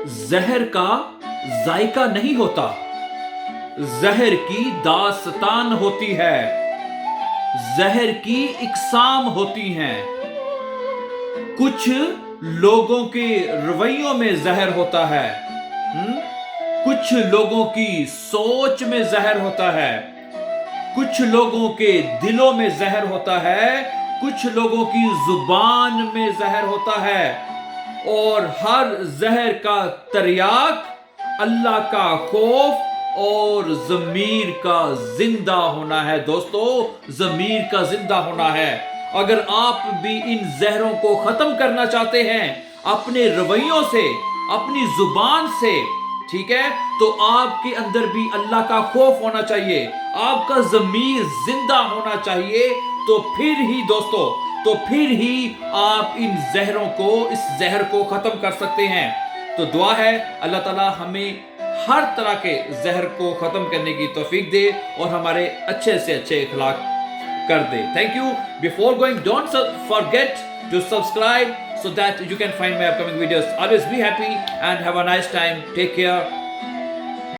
जहर का जायका नहीं होता, जहर की दास्तान होती है, जहर की इकसाम होती हैं। कुछ लोगों के रवैयों में जहर होता है, कुछ लोगों की सोच में जहर होता है, कुछ लोगों के दिलों में जहर होता है, कुछ लोगों की जुबान में जहर होता है। और हर जहर का तरियाक अल्लाह का खौफ और ज़मीर का जिंदा होना है। दोस्तों, ज़मीर का जिंदा होना है। अगर आप भी इन जहरों को खत्म करना चाहते हैं अपने रवैयों से, अपनी जुबान से, ठीक है, तो आपके अंदर भी अल्लाह का खौफ होना चाहिए, आपका ज़मीर जिंदा होना चाहिए। तो फिर ही दोस्तों, तो फिर ही आप इन जहरों को, इस जहर को खत्म कर सकते हैं। तो दुआ है अल्लाह ताला हमें हर तरह के जहर को खत्म करने की तौफीक दे और हमारे अच्छे से अच्छे इखलाक कर दे। Thank you. Before going, don't forget to subscribe so that you can find my upcoming videos. Always be happy and have a nice time. Take care.